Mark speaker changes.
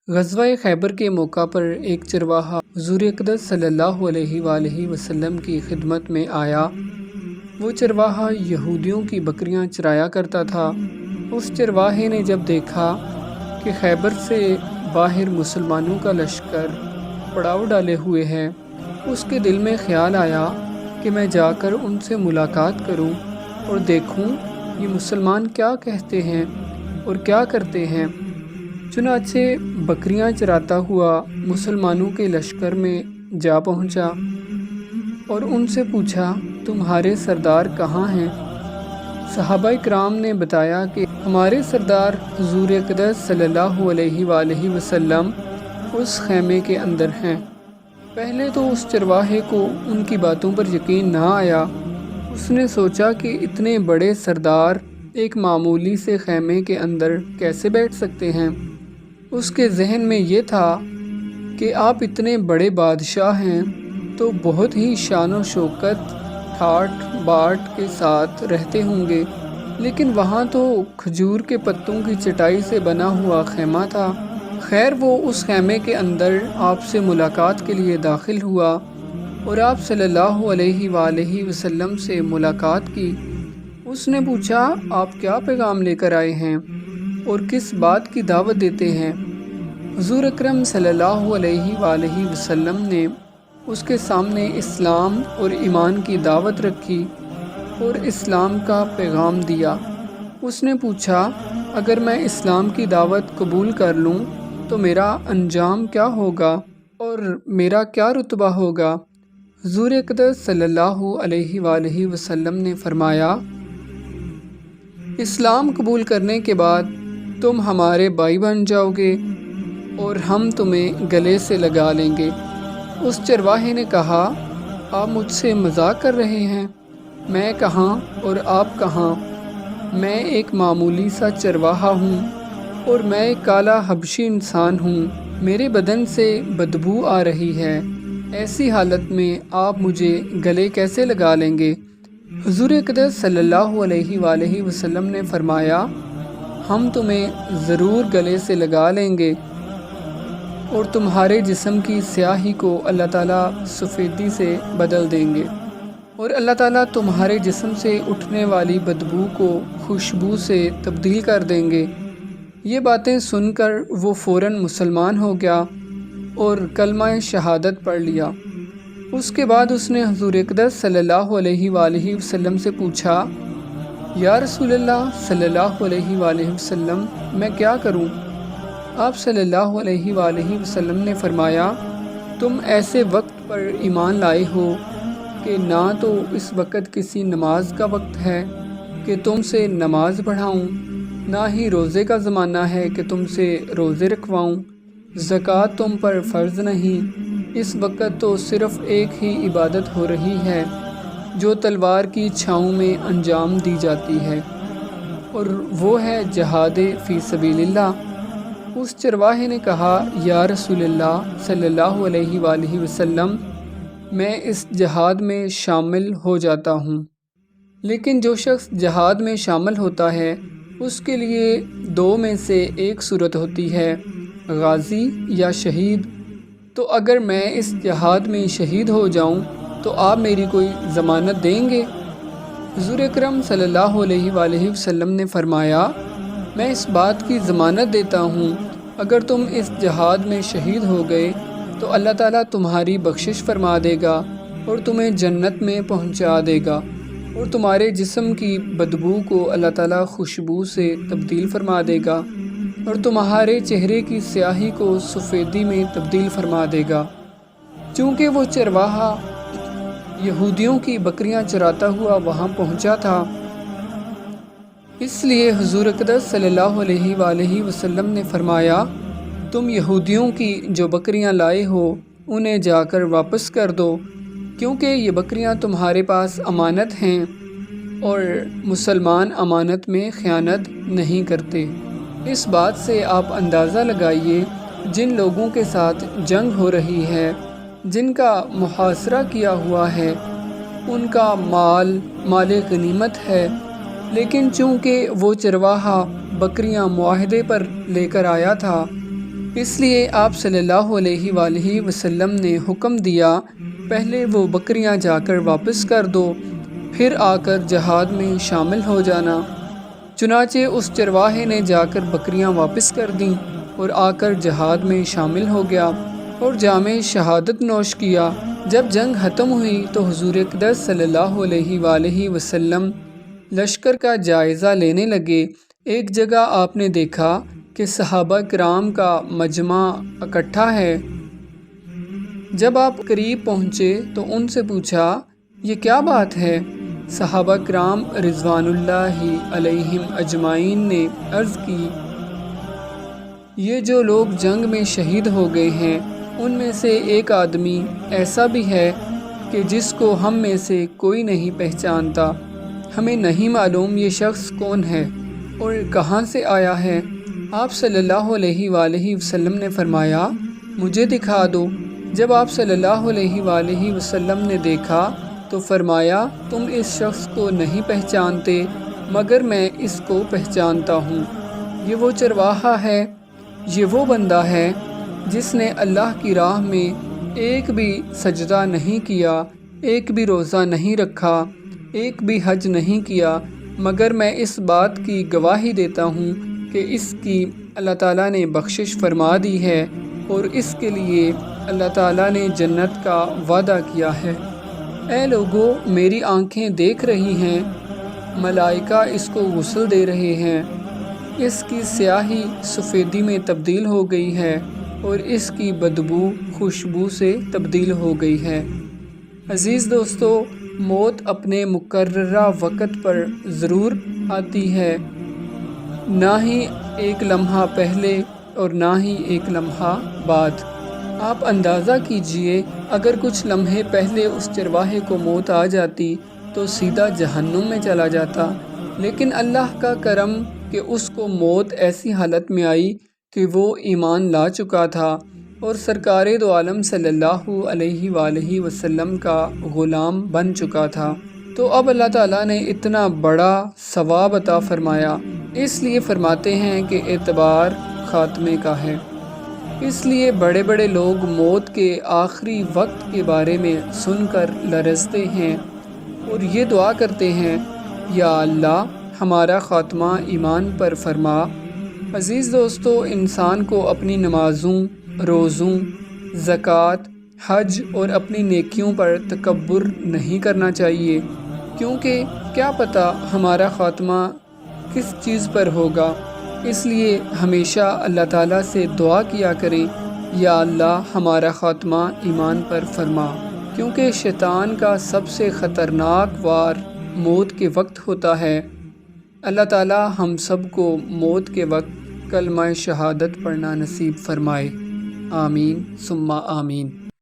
Speaker 1: غزوہ خیبر کے موقع پر ایک چرواہا حضور اقدس صلی اللہ علیہ وآلہ وسلم کی خدمت میں آیا۔ وہ چرواہا یہودیوں کی بکریاں چرایا کرتا تھا۔ اس چرواہے نے جب دیکھا کہ خیبر سے باہر مسلمانوں کا لشکر پڑاؤ ڈالے ہوئے ہے، اس کے دل میں خیال آیا کہ میں جا کر ان سے ملاقات کروں اور دیکھوں یہ مسلمان کیا کہتے ہیں اور کیا کرتے ہیں۔ چنانچہ بکریاں چراتا ہوا مسلمانوں کے لشکر میں جا پہنچا اور ان سے پوچھا، تمہارے سردار کہاں ہیں؟ صحابہ کرام نے بتایا کہ ہمارے سردار حضور اقدس صلی اللہ علیہ وآلہ وسلم اس خیمے کے اندر ہیں۔ پہلے تو اس چرواہے کو ان کی باتوں پر یقین نہ آیا۔ اس نے سوچا کہ اتنے بڑے سردار ایک معمولی سے خیمے کے اندر کیسے بیٹھ سکتے ہیں۔ اس کے ذہن میں یہ تھا کہ آپ اتنے بڑے بادشاہ ہیں تو بہت ہی شان و شوکت ٹھاٹ باٹ کے ساتھ رہتے ہوں گے، لیکن وہاں تو کھجور کے پتوں کی چٹائی سے بنا ہوا خیمہ تھا۔ خیر وہ اس خیمے کے اندر آپ سے ملاقات کے لیے داخل ہوا اور آپ صلی اللہ علیہ وآلہ وسلم سے ملاقات کی۔ اس نے پوچھا، آپ کیا پیغام لے کر آئے ہیں اور کس بات کی دعوت دیتے ہیں؟ حضور اکرم صلی اللہ علیہ وآلہ وسلم نے اس کے سامنے اسلام اور ایمان کی دعوت رکھی اور اسلام کا پیغام دیا۔ اس نے پوچھا، اگر میں اسلام کی دعوت قبول کر لوں تو میرا انجام کیا ہوگا اور میرا کیا رتبہ ہوگا؟ حضور اقدس صلی اللہ علیہ وآلہ وسلم نے فرمایا، اسلام قبول کرنے کے بعد تم ہمارے بھائی بن جاؤ گے اور ہم تمہیں گلے سے لگا لیں گے۔ اس چرواہے نے کہا، آپ مجھ سے مذاق کر رہے ہیں؟ میں کہاں اور آپ کہاں؟ میں ایک معمولی سا چرواہا ہوں اور میں ایک کالا حبشی انسان ہوں۔ میرے بدن سے بدبو آ رہی ہے، ایسی حالت میں آپ مجھے گلے کیسے لگا لیں گے؟ حضور اقدس صلی اللہ علیہ وآلہ وسلم نے فرمایا، ہم تمہیں ضرور گلے سے لگا لیں گے اور تمہارے جسم کی سیاہی کو اللہ تعالیٰ سفیدی سے بدل دیں گے اور اللہ تعالیٰ تمہارے جسم سے اٹھنے والی بدبو کو خوشبو سے تبدیل کر دیں گے۔ یہ باتیں سن کر وہ فوراً مسلمان ہو گیا اور کلمہ شہادت پڑھ لیا۔ اس کے بعد اس نے حضور اقدس صلی اللہ علیہ وآلہ وسلم سے پوچھا، یا رسول اللہ صلی اللہ علیہ وآلہ وسلم، میں کیا کروں؟ آپ صلی اللہ علیہ وآلہ وسلم نے فرمایا، تم ایسے وقت پر ایمان لائے ہو کہ نہ تو اس وقت کسی نماز کا وقت ہے کہ تم سے نماز پڑھاؤں، نہ ہی روزے کا زمانہ ہے کہ تم سے روزے رکھواؤں، زکوٰۃ تم پر فرض نہیں، اس وقت تو صرف ایک ہی عبادت ہو رہی ہے جو تلوار کی چھاؤں میں انجام دی جاتی ہے، اور وہ ہے جہاد فی سبیل اللہ۔ اس چرواہے نے کہا، یا رسول اللہ صلی اللہ علیہ وآلہ وسلم، میں اس جہاد میں شامل ہو جاتا ہوں، لیکن جو شخص جہاد میں شامل ہوتا ہے اس کے لیے دو میں سے ایک صورت ہوتی ہے، غازی یا شہید۔ تو اگر میں اس جہاد میں شہید ہو جاؤں تو آپ میری کوئی ضمانت دیں گے؟ حضور اکرم صلی اللہ علیہ وآلہ وسلم نے فرمایا، میں اس بات کی ضمانت دیتا ہوں، اگر تم اس جہاد میں شہید ہو گئے تو اللہ تعالیٰ تمہاری بخشش فرما دے گا اور تمہیں جنت میں پہنچا دے گا، اور تمہارے جسم کی بدبو کو اللہ تعالیٰ خوشبو سے تبدیل فرما دے گا اور تمہارے چہرے کی سیاہی کو سفیدی میں تبدیل فرما دے گا۔ چونکہ وہ چرواہا یہودیوں کی بکریاں چراتا ہوا وہاں پہنچا تھا، اس لیے حضور اقدس صلی اللہ علیہ وآلہ وسلم نے فرمایا، تم یہودیوں کی جو بکریاں لائے ہو انہیں جا کر واپس کر دو، کیونکہ یہ بکریاں تمہارے پاس امانت ہیں اور مسلمان امانت میں خیانت نہیں کرتے۔ اس بات سے آپ اندازہ لگائیے، جن لوگوں کے ساتھ جنگ ہو رہی ہے، جن کا محاصرہ کیا ہوا ہے، ان کا مال غنیمت ہے، لیکن چونکہ وہ چرواہا بکریاں معاہدے پر لے کر آیا تھا اس لیے آپ صلی اللہ علیہ وآلہ وسلم نے حکم دیا پہلے وہ بکریاں جا کر واپس کر دو، پھر آ کر جہاد میں شامل ہو جانا۔ چنانچہ اس چرواہے نے جا کر بکریاں واپس کر دیں اور آ کر جہاد میں شامل ہو گیا اور جام شہادت نوش کیا۔ جب جنگ ختم ہوئی تو حضور اقدس صلی اللہ علیہ وآلہ وسلم لشکر کا جائزہ لینے لگے۔ ایک جگہ آپ نے دیکھا کہ صحابہ کرام کا مجمع اکٹھا ہے۔ جب آپ قریب پہنچے تو ان سے پوچھا، یہ کیا بات ہے؟ صحابہ کرام رضوان اللہ علیہم اجمعین نے عرض کی، یہ جو لوگ جنگ میں شہید ہو گئے ہیں ان میں سے ایک آدمی ایسا بھی ہے کہ جس کو ہم میں سے کوئی نہیں پہچانتا۔ ہمیں نہیں معلوم یہ شخص کون ہے اور کہاں سے آیا ہے۔ آپ صلی اللہ علیہ وآلہ وسلم نے فرمایا، مجھے دکھا دو۔ جب آپ صلی اللہ علیہ وآلہ وسلم نے دیکھا تو فرمایا، تم اس شخص کو نہیں پہچانتے مگر میں اس کو پہچانتا ہوں۔ یہ وہ چرواہا ہے، یہ وہ بندہ ہے جس نے اللہ کی راہ میں ایک بھی سجدہ نہیں کیا، ایک بھی روزہ نہیں رکھا، ایک بھی حج نہیں کیا، مگر میں اس بات کی گواہی دیتا ہوں کہ اس کی اللہ تعالیٰ نے بخشش فرما دی ہے اور اس کے لیے اللہ تعالیٰ نے جنت کا وعدہ کیا ہے۔ اے لوگو، میری آنکھیں دیکھ رہی ہیں، ملائکہ اس کو غسل دے رہے ہیں، اس کی سیاہی سفیدی میں تبدیل ہو گئی ہے اور اس کی بدبو خوشبو سے تبدیل ہو گئی ہے۔ عزیز دوستو، موت اپنے مقررہ وقت پر ضرور آتی ہے، نہ ہی ایک لمحہ پہلے اور نہ ہی ایک لمحہ بعد۔ آپ اندازہ کیجئے، اگر کچھ لمحے پہلے اس چرواہے کو موت آ جاتی تو سیدھا جہنم میں چلا جاتا، لیکن اللہ کا کرم کہ اس کو موت ایسی حالت میں آئی کہ وہ ایمان لا چکا تھا اور سرکار دو عالم صلی اللہ علیہ وآلہ وسلم کا غلام بن چکا تھا، تو اب اللہ تعالیٰ نے اتنا بڑا ثواب عطا فرمایا۔ اس لیے فرماتے ہیں کہ اعتبار خاتمے کا ہے۔ اس لیے بڑے بڑے لوگ موت کے آخری وقت کے بارے میں سن کر لرزتے ہیں اور یہ دعا کرتے ہیں، یا اللہ ہمارا خاتمہ ایمان پر فرما۔ عزیز دوستو، انسان کو اپنی نمازوں، روزوں، زکوٰۃ، حج اور اپنی نیکیوں پر تکبر نہیں کرنا چاہیے، کیونکہ کیا پتہ ہمارا خاتمہ کس چیز پر ہوگا۔ اس لیے ہمیشہ اللہ تعالیٰ سے دعا کیا کریں، یا اللہ ہمارا خاتمہ ایمان پر فرما، کیونکہ شیطان کا سب سے خطرناک وار موت کے وقت ہوتا ہے۔ اللہ تعالیٰ ہم سب کو موت کے وقت کلمہ شہادت پڑھنا نصیب فرمائے۔ آمین ثم آمین۔